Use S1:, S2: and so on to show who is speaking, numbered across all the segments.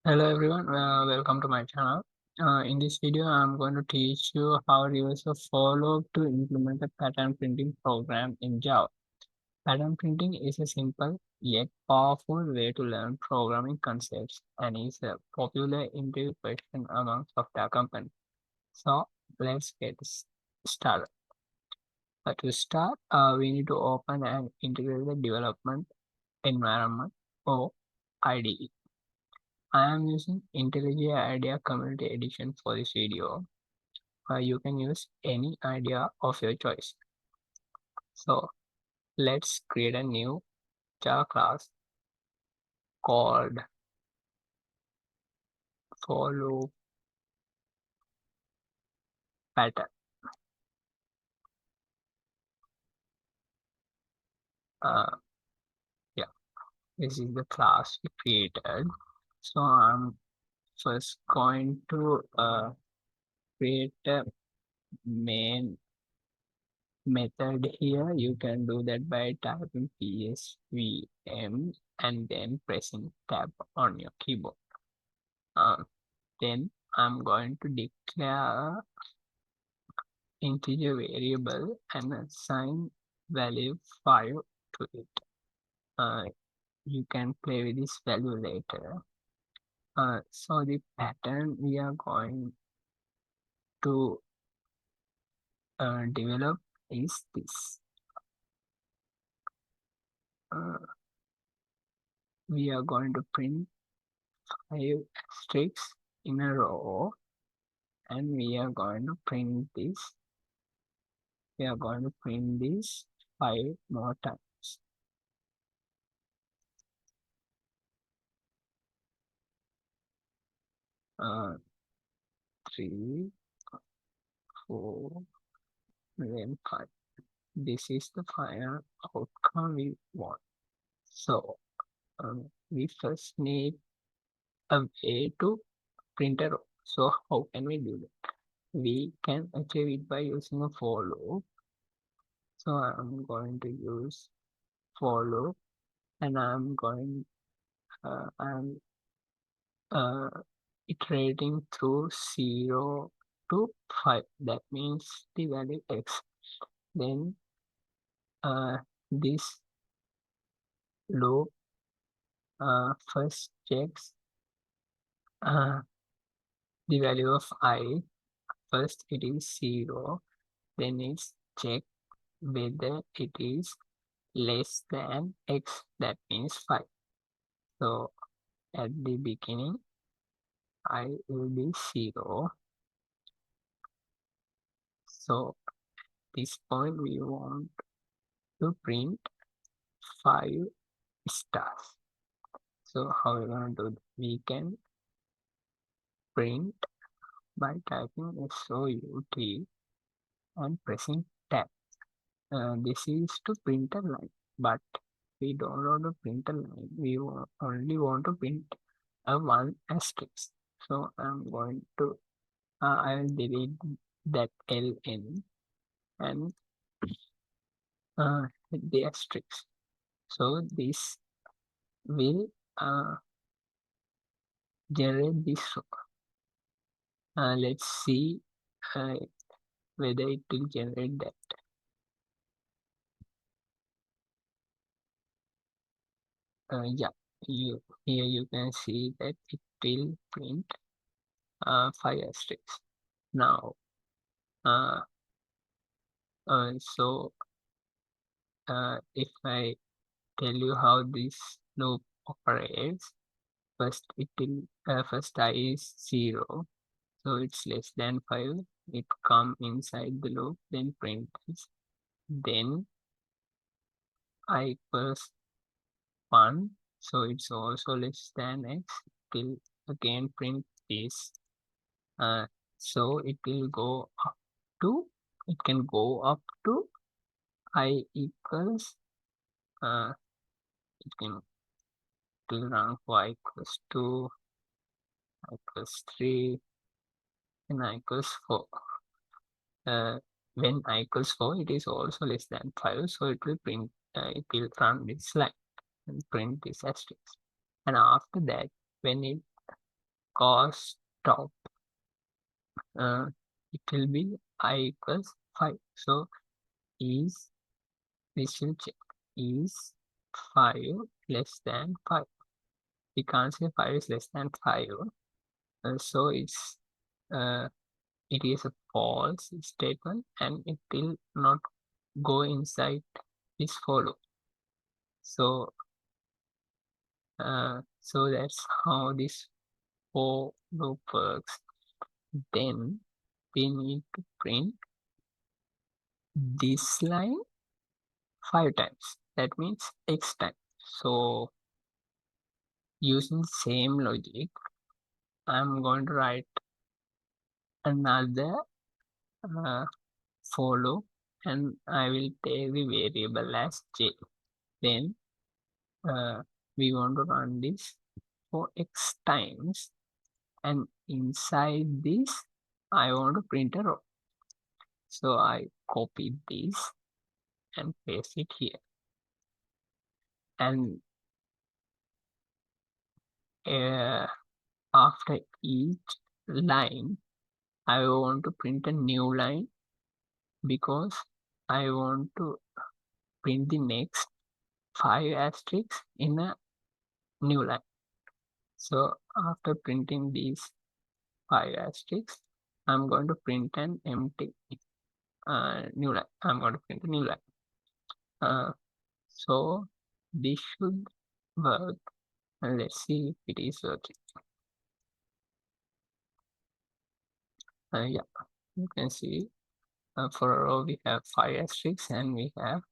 S1: Hello everyone, welcome to my channel. In this video, I'm going to teach you how to use a for loop to implement a pattern printing program in Java. Pattern printing is a simple yet powerful way to learn programming concepts and is a popular interview question among software companies. So let's get started. To start, we need to open and integrate the development environment or IDE. I am using IntelliJ IDEA Community Edition for this video. You can use any idea of your choice. So let's create a new Java class called for loop pattern. Uh, yeah, this is the class we created. So I'm first going to create a main method here. You can do that by typing psvm and then pressing tab on your keyboard. Then I'm going to declare integer variable and assign value 5 to it. Uh, you can play with this value later. So the pattern we are going to develop is this. We are going to print 5 asterisks in a row, and we are going to print this. We are going to print this 5 more times. 3, 4, then 5. This is the final outcome we want. So we first need a way to print a row. So how can we do that? We can achieve it by using a for loop. So I'm going to use for loop, and I'm iterating through 0 to 5. That means the value x. Then this loop first checks the value of I. First it is 0, then it's check whether it is less than x, that means 5. So at the beginning I will be 0. So at this point we want to print 5 stars. So how are we going to do that? We can print by typing SOUT and pressing tab. This is to print a line, but we don't want to print a line. We only want to print a 1 asterisk. So I will delete that ln and the asterisk. So this will generate this row. Let's see whether it will generate that. Yeah, here you can see that it will print 5 asterisks. Now so if I tell you how this loop operates, first I is 0, so it's less than 5. It come inside the loop, then print this. Then I equals 1, so it's also less than x, till again print this. So it will go up to, it can go up to I equals it can till rank y equals 2, equals 3, and I equals 4. When I equals 4, it is also less than 5, so it will run this line and print this asterisk. And after that, when it cos top, uh, it will be I equals 5. So is this will check, is 5 less than 5? We can't say 5 is less than 5. So uh, it is a false statement and it will not go inside this for loop. So so that's how this for loop works. Then we need to print this line 5 times. That means x times. So using same logic, I'm going to write another for loop and I will take the variable as j. Then we want to run this for x times, and inside this I want to print a row. So I copy this and paste it here, and after each line I want to print a new line because I want to print the next 5 asterisks in a new line. So after printing these 5 asterisks, I'm going to print an empty new line. I'm going to print a new line. So this should work, and let's see if it is working. Yeah, you can see for a row we have 5 asterisks and we have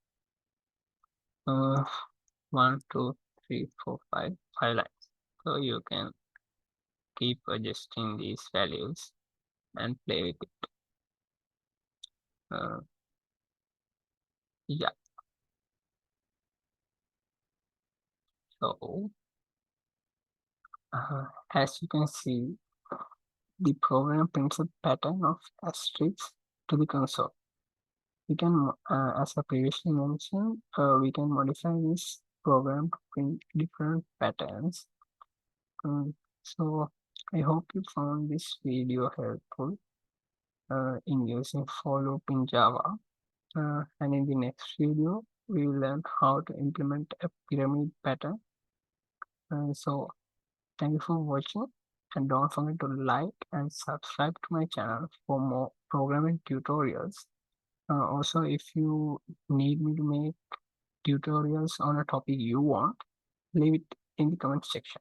S1: 1, 2, 3, 4, 5 lines. So you can keep adjusting these values and play with it. Yeah, so as you can see, the program prints a pattern of asterisks to the console. We can, as I previously mentioned, we can modify this program to print different patterns. So I hope you found this video helpful in using for loop in Java. And in the next video, we will learn how to implement a pyramid pattern. So thank you for watching, and don't forget to like and subscribe to my channel for more programming tutorials. Also, if you need me to make tutorials on a topic you want, leave it in the comment section.